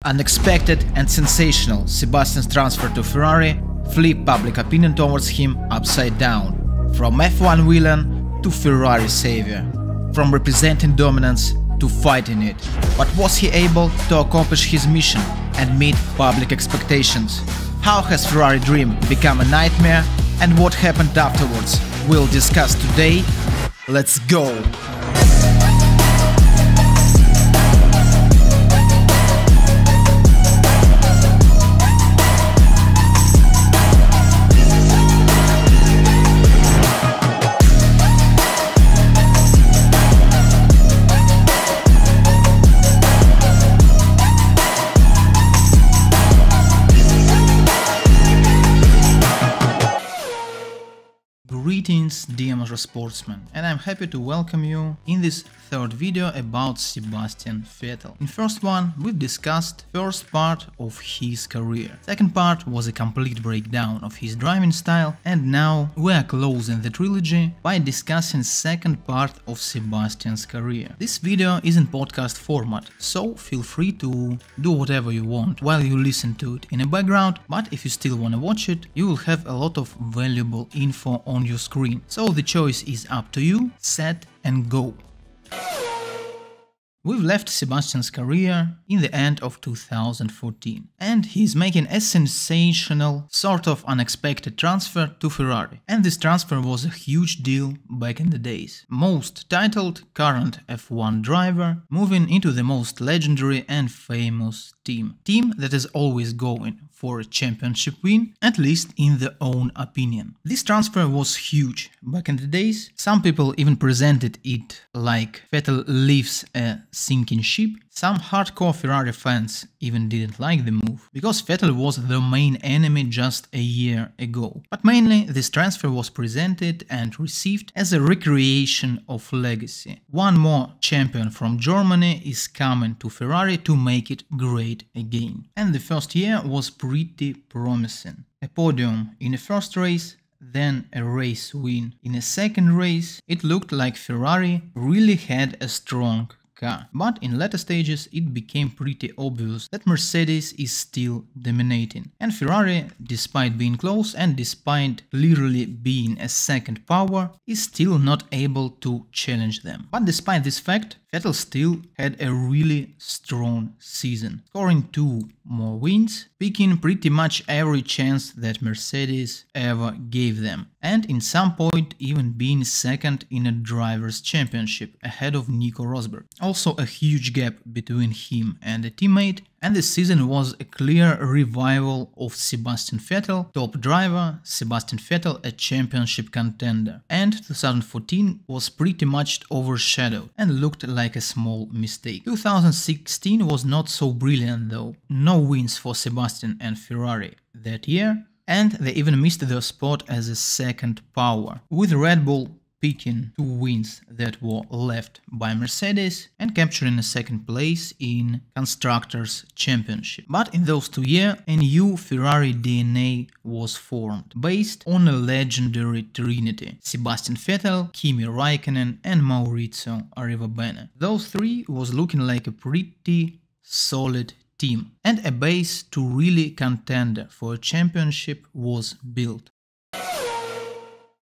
Unexpected and sensational, Sebastian's transfer to Ferrari flipped public opinion towards him upside down. From F1 villain to Ferrari savior. From representing dominance to fighting it. But was he able to accomplish his mission and meet public expectations? How has Ferrari dream become a nightmare and what happened afterwards? We'll discuss today. Let's go! Greetings, dear motorsportsmen, and I'm happy to welcome you in this third video about Sebastian Vettel. In first one, we've discussed first part of his career. Second part was a complete breakdown of his driving style, and now we are closing the trilogy by discussing second part of Sebastian's career. This video is in podcast format, so feel free to do whatever you want while you listen to it in the background, but if you still want to watch it, you will have a lot of valuable info on your screen. So the choice is up to you, set and go. We've left Sebastian's career in the end of 2014, and he's making a sensational, sort of unexpected transfer to Ferrari. And this transfer was a huge deal back in the days. Most titled current F1 driver moving into the most legendary and famous team. Team that is always going for a championship win, at least in their own opinion. This transfer was huge back in the days. Some people even presented it like Vettel leaves a sinking ship. Some hardcore Ferrari fans even didn't like the move, because Vettel was the main enemy just a year ago. But mainly this transfer was presented and received as a recreation of legacy. One more champion from Germany is coming to Ferrari to make it great again. And the first year was pretty promising. A podium in the first race, then a race win in a second race. It looked like Ferrari really had a strong car. But in later stages it became pretty obvious that Mercedes is still dominating. And Ferrari, despite being close and despite literally being a second power, is still not able to challenge them. But despite this fact, Vettel still had a really strong season, scoring 2 more wins, picking pretty much every chance that Mercedes ever gave them, and in some point even being second in a drivers' championship ahead of Nico Rosberg. Also a huge gap between him and a teammate, and this season was a clear revival of Sebastian Vettel, top driver, Sebastian Vettel a championship contender. And 2014 was pretty much overshadowed and looked like a small mistake. 2016 was not so brilliant though. No wins for Sebastian and Ferrari that year, and they even missed their spot as a second power, with Red Bull picking 2 wins that were left by Mercedes and capturing a second place in Constructors' Championship. But in those 2 years, a new Ferrari DNA was formed, based on a legendary trinity: Sebastian Vettel, Kimi Raikkonen and Maurizio Arrivabene. Those 3 was looking like a pretty solid team, and a base to really contender for a championship was built.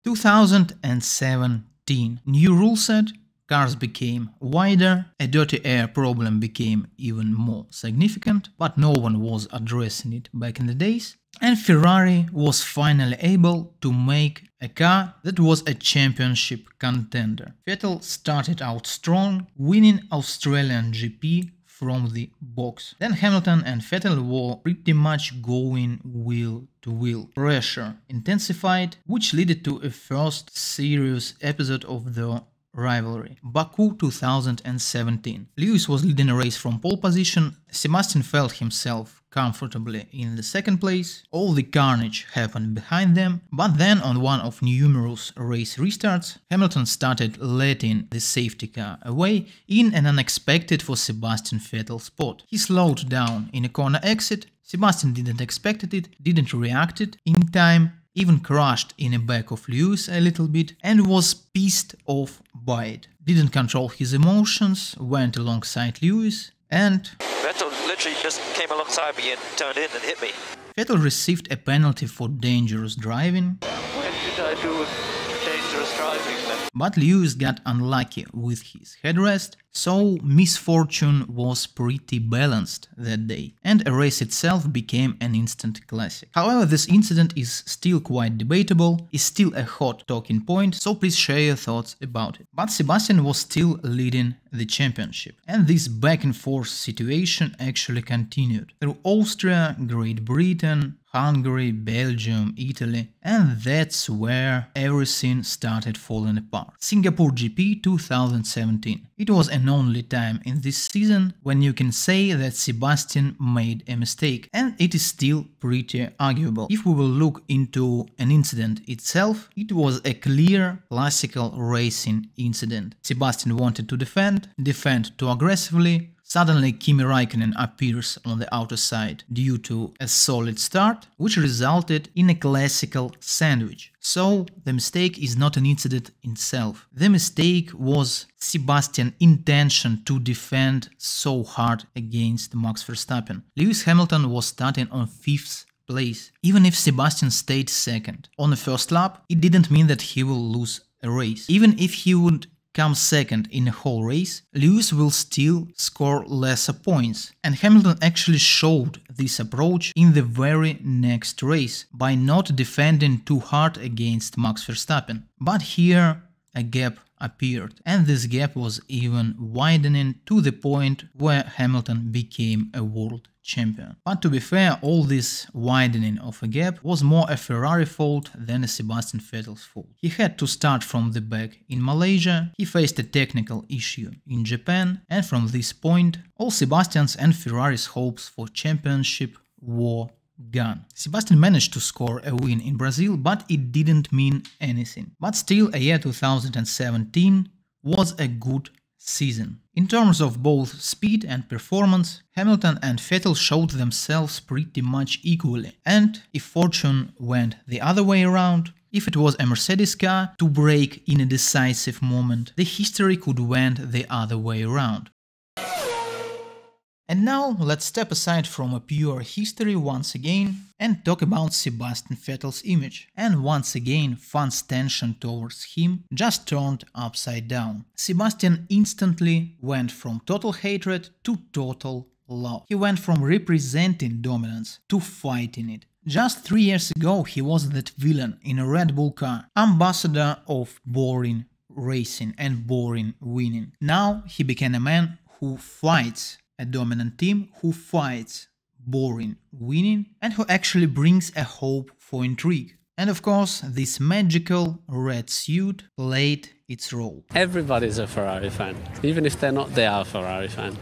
2017. New rule set, cars became wider, a dirty air problem became even more significant, but no one was addressing it back in the days, and Ferrari was finally able to make a car that was a championship contender. Vettel started out strong, winning Australian GP from the box. Then Hamilton and Vettel were pretty much going wheel to wheel. Pressure intensified, which led to a first serious episode of the rivalry. Baku 2017. Lewis was leading a race from pole position. Sebastian felt himself comfortably in the second place. All the carnage happened behind them, but then on one of numerous race restarts, Hamilton started letting the safety car away in an unexpected for Sebastian Vettel spot. He slowed down in a corner exit. Sebastian didn't expect it, didn't react it in time, even crashed in the back of Lewis a little bit and was pissed off by it. Didn't control his emotions, went alongside Lewis and Vettel literally just came alongside me and turned in and hit me. Vettel received a penalty for dangerous driving. When did I do dangerous driving then? But Lewis got unlucky with his headrest, so misfortune was pretty balanced that day, and a race itself became an instant classic. However, this incident is still quite debatable, is still a hot talking point, so please share your thoughts about it. But Sebastian was still leading the championship, and this back and forth situation actually continued through Austria, Great Britain, Hungary, Belgium, Italy, and that's where everything started falling apart. Singapore GP 2017. It was an only time in this season when you can say that Sebastian made a mistake, and it is still pretty arguable. If we will look into an incident itself, it was a clear classical racing incident. Sebastian wanted to defend too aggressively. Suddenly Kimi Raikkonen appears on the outer side due to a solid start, which resulted in a classical sandwich. So the mistake is not an incident in itself. The mistake was Sebastian's intention to defend so hard against Max Verstappen. Lewis Hamilton was starting on 5th place. Even if Sebastian stayed second on the first lap, it didn't mean that he will lose a race. Even if he would come second in a whole race, Lewis will still score lesser points. And Hamilton actually showed this approach in the very next race by not defending too hard against Max Verstappen. But here a gap appeared, and this gap was even widening to the point where Hamilton became a world champion. But to be fair, all this widening of a gap was more a Ferrari fault than a Sebastian Vettel's fault. He had to start from the back in Malaysia, he faced a technical issue in Japan, and from this point, all Sebastian's and Ferrari's hopes for championship were gone. Sebastian managed to score a win in Brazil, but it didn't mean anything. But still, a year 2017 was a good season. In terms of both speed and performance, Hamilton and Vettel showed themselves pretty much equally. And if fortune went the other way around, if it was a Mercedes car to break in a decisive moment, the history could went the other way around. And now let's step aside from a pure history once again and talk about Sebastian Vettel's image. And once again, fans' tension towards him just turned upside down. Sebastian instantly went from total hatred to total love. He went from representing dominance to fighting it. Just 3 years ago he was that villain in a Red Bull car, ambassador of boring racing and boring winning. Now he became a man who fights a dominant team, who fights boring winning, and who actually brings a hope for intrigue. And of course, this magical red suit played its role. Everybody's a Ferrari fan. Even if they're not, they are a Ferrari fan.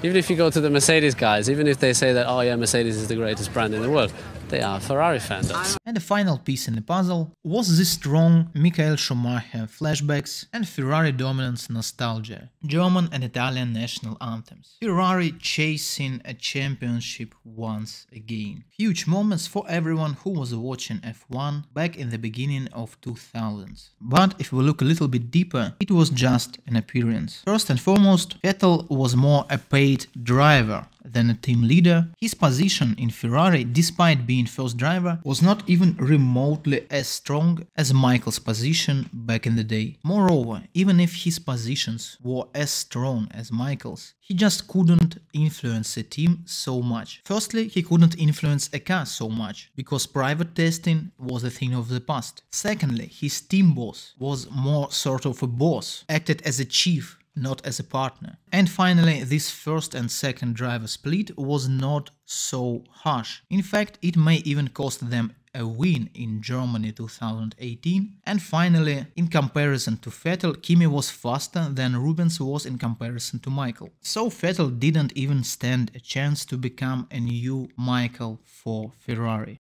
Even if you go to the Mercedes guys, even if they say that, oh yeah, Mercedes is the greatest brand in the world, they are Ferrari fans. And the final piece in the puzzle was the strong Michael Schumacher flashbacks and Ferrari dominance nostalgia, German and Italian national anthems. Ferrari chasing a championship once again. Huge moments for everyone who was watching F1 back in the beginning of 2000s. But if we look a little bit deeper, it was just an appearance. First and foremost, Vettel was more a paid driver than a team leader. His position in Ferrari, despite being first driver, was not even remotely as strong as Michael's position back in the day. Moreover, even if his positions were as strong as Michael's, he just couldn't influence the team so much. Firstly, he couldn't influence a car so much, because private testing was a thing of the past. Secondly, his team boss was more sort of a boss, acted as a chief, not as a partner. And finally, this first and second driver split was not so harsh. In fact, it may even cost them a win in Germany 2018. And finally, in comparison to Vettel, Kimi was faster than Rubens was in comparison to Michael. So Vettel didn't even stand a chance to become a new Michael for Ferrari.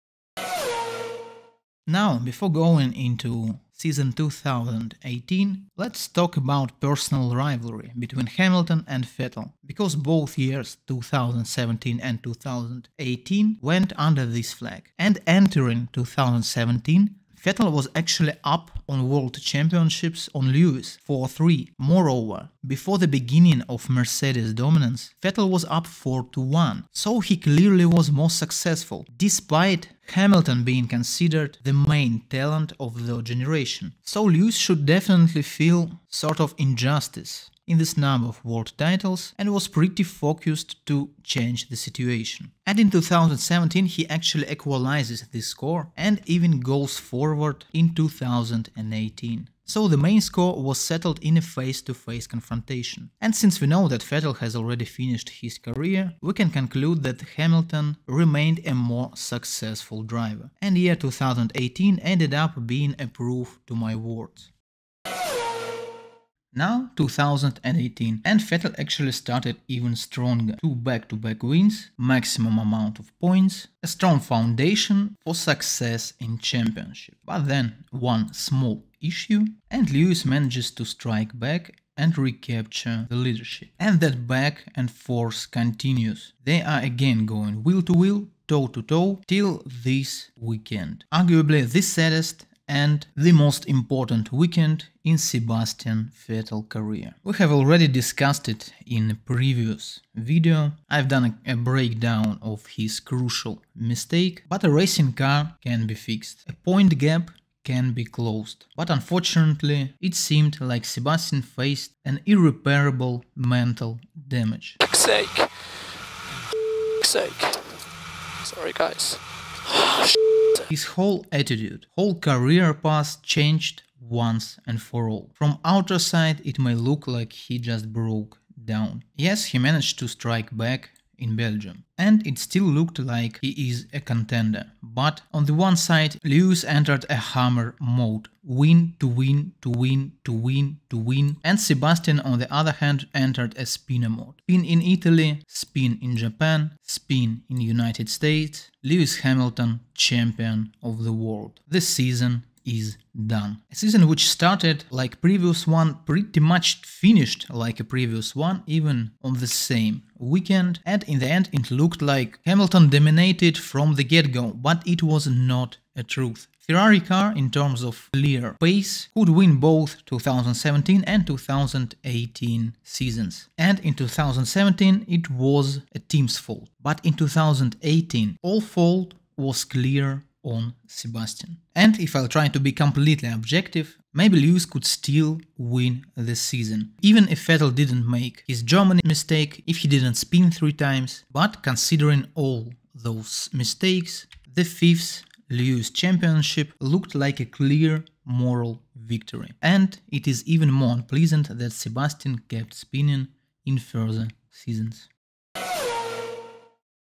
Now, before going into season 2018, let's talk about personal rivalry between Hamilton and Vettel, because both years, 2017 and 2018, went under this flag. And entering 2017, Vettel was actually up on World Championships on Lewis 4-3. Moreover, before the beginning of Mercedes' dominance, Vettel was up 4-1, so he clearly was more successful, despite Hamilton being considered the main talent of the generation. So Lewis should definitely feel sort of injustice in this number of world titles and was pretty focused to change the situation. And in 2017 he actually equalizes this score and even goes forward in 2018. So the main score was settled in a face-to-face confrontation. And since we know that Vettel has already finished his career, we can conclude that Hamilton remained a more successful driver. And year 2018 ended up being a proof to my words. Now 2018, and Vettel actually started even stronger. 2 back-to-back wins, maximum amount of points, a strong foundation for success in championship. But then one small issue, and Lewis manages to strike back and recapture the leadership. And that back and forth continues. They are again going wheel to wheel, toe to toe, till this weekend. Arguably the saddest and the most important weekend in Sebastian Vettel career. We have already discussed it in a previous video. I've done a breakdown of his crucial mistake, but a racing car can be fixed. A point gap can be closed. But unfortunately, it seemed like Sebastian faced an irreparable mental damage. Sake. Sorry, guys. His whole attitude, whole career path changed once and for all. From outer side it may look like he just broke down. Yes, he managed to strike back in Belgium, and it still looked like he is a contender. But on the one side, Lewis entered a hammer mode, win to win to win to win to win, and Sebastian on the other hand entered a spinner mode. Spin in Italy, spin in Japan, spin in United States. Lewis Hamilton, champion of the world. The season is done. A season which started like previous one, pretty much finished like a previous one, even on the same weekend, and in the end it looked like Hamilton dominated from the get-go, but it was not a truth. Ferrari car, in terms of clear pace, could win both 2017 and 2018 seasons. And in 2017 it was a team's fault. But in 2018 all fault was clear on Sebastian. And if I'll try to be completely objective, maybe Lewis could still win the season. Even if Vettel didn't make his Germany mistake, if he didn't spin 3 times, but considering all those mistakes, the 5th Lewis championship looked like a clear moral victory. And it is even more unpleasant that Sebastian kept spinning in further seasons.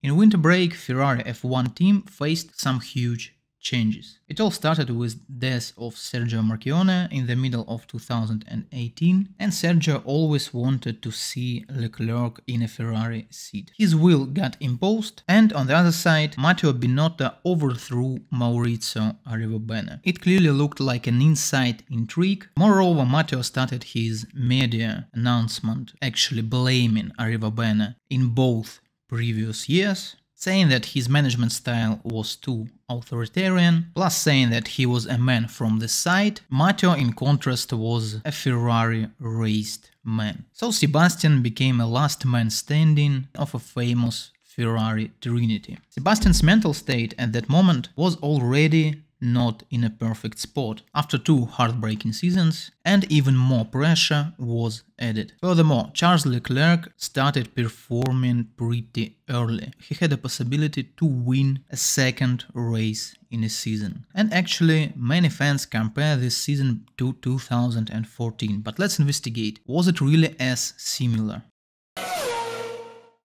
In winter break, Ferrari F1 team faced some huge changes. It all started with death of Sergio Marchionne in the middle of 2018, and Sergio always wanted to see Leclerc in a Ferrari seat. His will got imposed, and on the other side, Matteo Binotto overthrew Maurizio Arrivabene. It clearly looked like an inside intrigue. Moreover, Matteo started his media announcement actually blaming Arrivabene in both previous years, saying that his management style was too authoritarian, plus saying that he was a man from the side. Matteo, in contrast, was a Ferrari-raised man. So Sebastian became a last man standing of a famous Ferrari trinity. Sebastian's mental state at that moment was already not in a perfect spot after 2 heartbreaking seasons, and even more pressure was added. Furthermore, Charles Leclerc started performing pretty early. He had a possibility to win a 2nd race in a season. And actually, many fans compare this season to 2014, but let's investigate. Was it really as similar?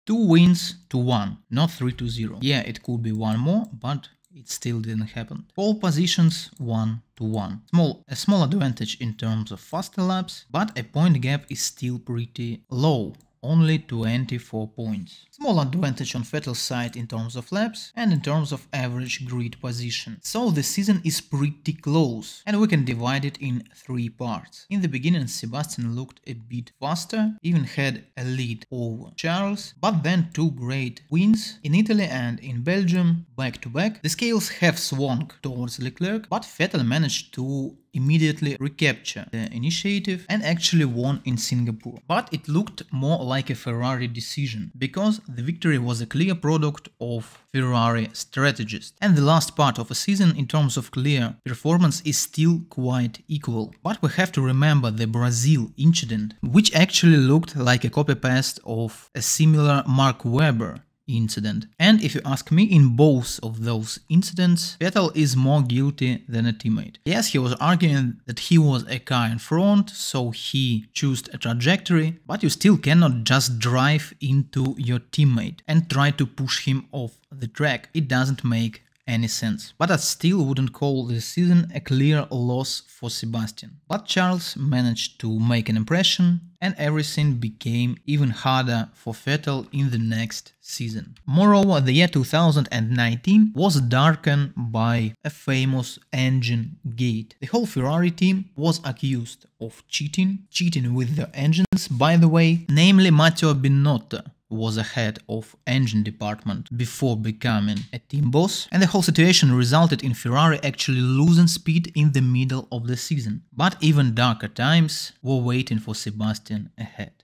2 wins to 1, not 3-0. Yeah, it could be 1 more, but it still didn't happen. Pole positions 1-1. A small advantage in terms of faster laps, but a point gap is still pretty low only 24 points. Small advantage on Vettel's side in terms of laps and in terms of average grid position. So the season is pretty close and we can divide it in 3 parts. In the beginning Sebastian looked a bit faster, even had a lead over Charles, but then 2 great wins in Italy and in Belgium back to back. The scales have swung towards Leclerc, but Vettel managed to immediately recapture the initiative and actually won in Singapore. But it looked more like a Ferrari decision, because the victory was a clear product of Ferrari strategist. And the last part of a season in terms of clear performance is still quite equal. But we have to remember the Brazil incident, which actually looked like a copy-paste of a similar Mark Webber incident. And if you ask me, in both of those incidents, Vettel is more guilty than a teammate. Yes, he was arguing that he was a car in front, so he chose a trajectory, but you still cannot just drive into your teammate and try to push him off the track. It doesn't make any sense. But I still wouldn't call this season a clear loss for Sebastian. But Charles managed to make an impression and everything became even harder for Vettel in the next season. Moreover, the year 2019 was darkened by a famous engine gate. The whole Ferrari team was accused of cheating with their engines, by the way, namely Matteo Binotto was a head of engine department before becoming a team boss, and the whole situation resulted in Ferrari actually losing speed in the middle of the season. But even darker times were waiting for Sebastian ahead.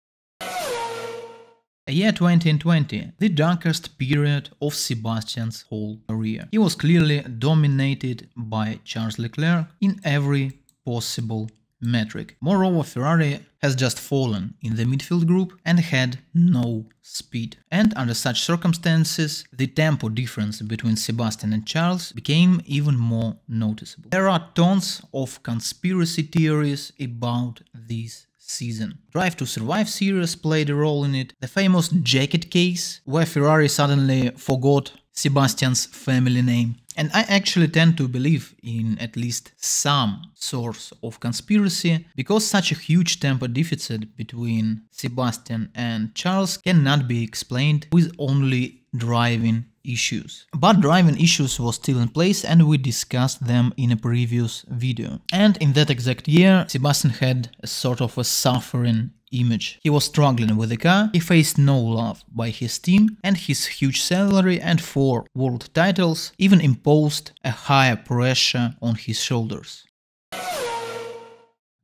A year 2020, the darkest period of Sebastian's whole career. He was clearly dominated by Charles Leclerc in every possible metric. Moreover, Ferrari has just fallen in the midfield group and had no speed. And under such circumstances, the tempo difference between Sebastian and Charles became even more noticeable. There are tons of conspiracy theories about this season. Drive to Survive series played a role in it. The famous jacket case, where Ferrari suddenly forgot Sebastian's family name. And I actually tend to believe in at least some source of conspiracy, because such a huge tempo deficit between Sebastian and Charles cannot be explained with only driving issues. But driving issues were still in place and we discussed them in a previous video. And in that exact year, Sebastian had a sort of a suffering image. He was struggling with the car, he faced no love by his team, and his huge salary and 4 world titles even imposed a higher pressure on his shoulders.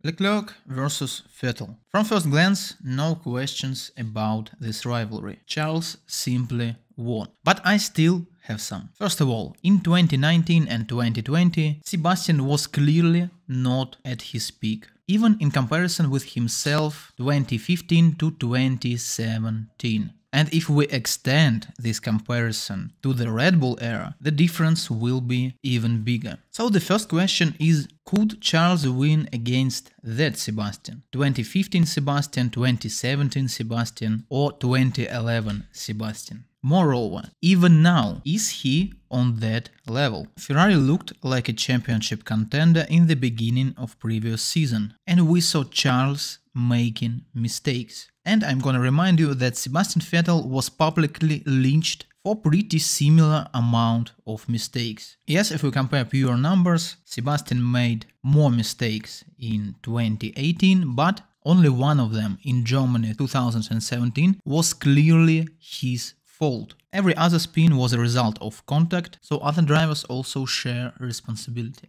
Leclerc versus Vettel. From first glance, no questions about this rivalry. Charles simply won. But I still have some. First of all, in 2019 and 2020, Sebastian was clearly not at his peak, even in comparison with himself 2015 to 2017. And if we extend this comparison to the Red Bull era, the difference will be even bigger. So the first question is, could Charles win against that Sebastian? 2015 Sebastian, 2017 Sebastian, or 2011 Sebastian? Moreover, even now, is he on that level? Ferrari looked like a championship contender in the beginning of previous season, and we saw Charles making mistakes. And I'm gonna remind you that Sebastian Vettel was publicly lynched for pretty similar amount of mistakes. Yes, if we compare pure numbers, Sebastian made more mistakes in 2018, but only one of them in Germany 2017 was clearly his fault. Every other spin was a result of contact, so other drivers also share responsibility.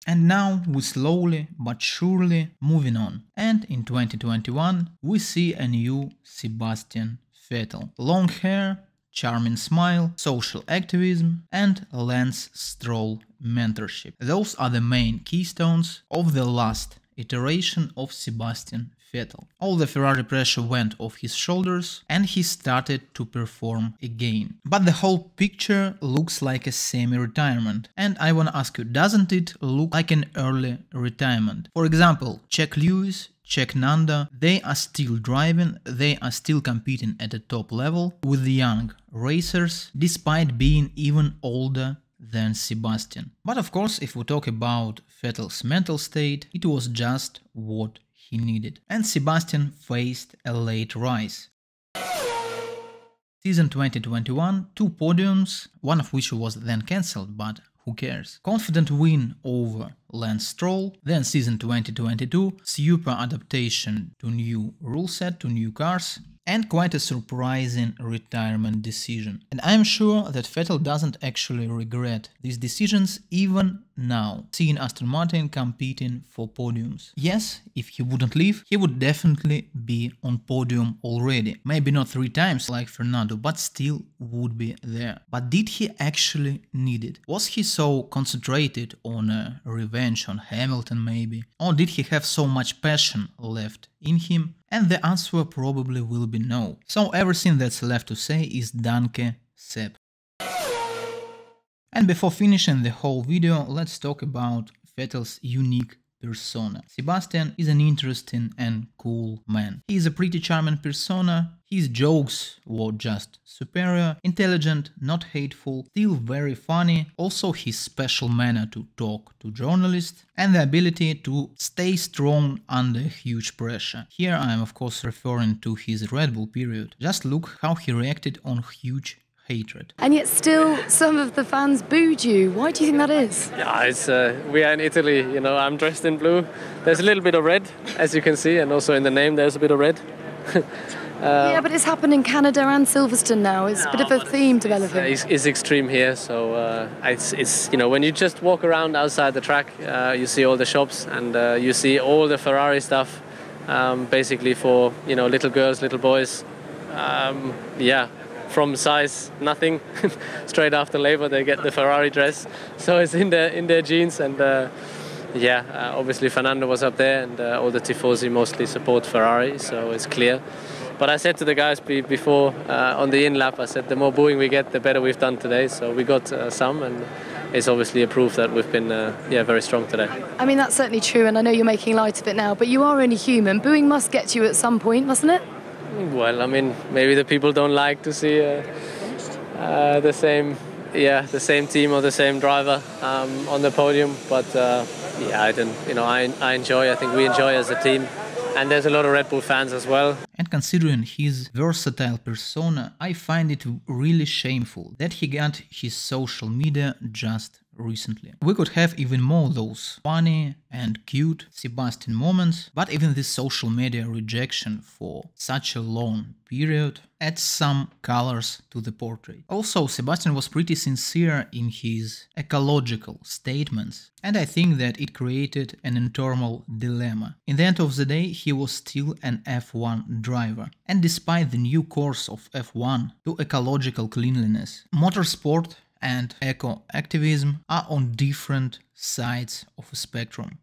And now we slowly but surely moving on, and in 2021 we see a new Sebastian Vettel. Long hair, charming smile, social activism and Lance Stroll mentorship. Those are the main keystones of the last iteration of Sebastian Vettel. All the Ferrari pressure went off his shoulders and he started to perform again. But the whole picture looks like a semi-retirement. And I wanna ask you, doesn't it look like an early retirement? For example, check Lewis, check Nanda, they are still driving, they are still competing at the top level with the young racers, despite being even older than Sebastian. But of course, if we talk about Vettel's mental state, it was just what he needed. And Sebastian faced a late rise. Season 2021, 2 podiums, one of which was then cancelled, but who cares? Confident win over Lance Stroll, then season 2022, super adaptation to new rule set, to new cars, and quite a surprising retirement decision. And I'm sure that Vettel doesn't actually regret these decisions even now, seeing Aston Martin competing for podiums. Yes, if he wouldn't leave, he would definitely be on podium already. Maybe not 3 times like Fernando, but still would be there. But did he actually need it? Was he so concentrated on a revenge on Hamilton maybe? Or did he have so much passion left in him? And the answer probably will be no. So everything that's left to say is Danke, Seb. And before finishing the whole video, let's talk about Vettel's unique persona. Sebastian is an interesting and cool man. He is a pretty charming persona. His jokes were just superior, intelligent, not hateful, still very funny. Also his special manner to talk to journalists and the ability to stay strong under huge pressure. Here I am of course referring to his Red Bull period. Just look how he reacted on huge hatred. And yet still some of the fans booed you. Why do you think that is? Yeah, it's we are in Italy, you know, I'm dressed in blue. There's a little bit of red, as you can see, and also in the name there's a bit of red. Yeah, but it's happened in Canada and Silverstone now. It's a bit of a theme developing. It's extreme here, so it's you know, when you just walk around outside the track, you see all the shops and you see all the Ferrari stuff, basically for, you know, little girls, little boys. Yeah. From size nothing, straight after Labour they get the Ferrari dress, so it's in their jeans. And yeah, obviously Fernando was up there, and all the tifosi mostly support Ferrari, so it's clear. But I said to the guys before on the in lap, I said the more booing we get, the better we've done today. So we got some, and it's obviously a proof that we've been yeah, very strong today. I mean, that's certainly true, and I know you're making light of it now, but you are only human. Booing must get to you at some point, mustn't it? Well, I mean, maybe the people don't like to see the same team or the same driver on the podium. But yeah, I didn't. You know, I enjoy. I think we enjoy as a team, and there's a lot of Red Bull fans as well. And considering his versatile persona, I find it really shameful that he got his social media just recently. We could have even more those funny and cute Sebastian moments, but even this social media rejection for such a long period adds some colors to the portrait. Also, Sebastian was pretty sincere in his ecological statements, and I think that it created an internal dilemma. In the end of the day, he was still an F1 driver, and despite the new course of F1 to ecological cleanliness, motorsport and eco-activism are on different sides of a spectrum.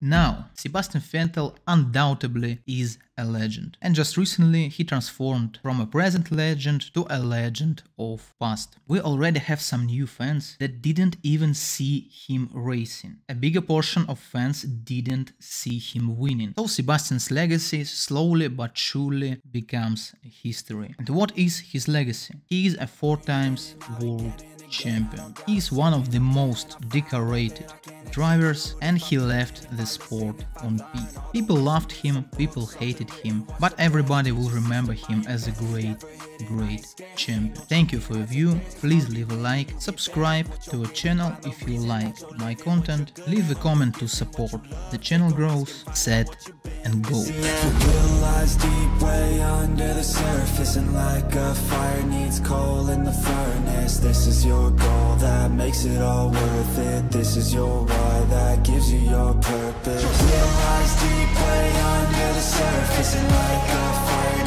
Now, Sebastian Vettel undoubtedly is a legend, and just recently he transformed from a present legend to a legend of past. We already have some new fans that didn't even see him racing. A bigger portion of fans didn't see him winning. So Sebastian's legacy slowly but surely becomes history. And what is his legacy? He is a 4-time world champion. He is one of the most decorated drivers, and he left the sport on peak. People loved him, people hated him, but everybody will remember him as a great champion. Thank you for your view, please leave a like, subscribe to our channel if you like my content, leave a comment to support the channel grows, set and go. Will lies deep way under the surface, and like a fire needs coal in the furnace. This is your goal that makes it all worth it. This is your why that gives you your purpose. Will lies deep way under the surface, and like a fire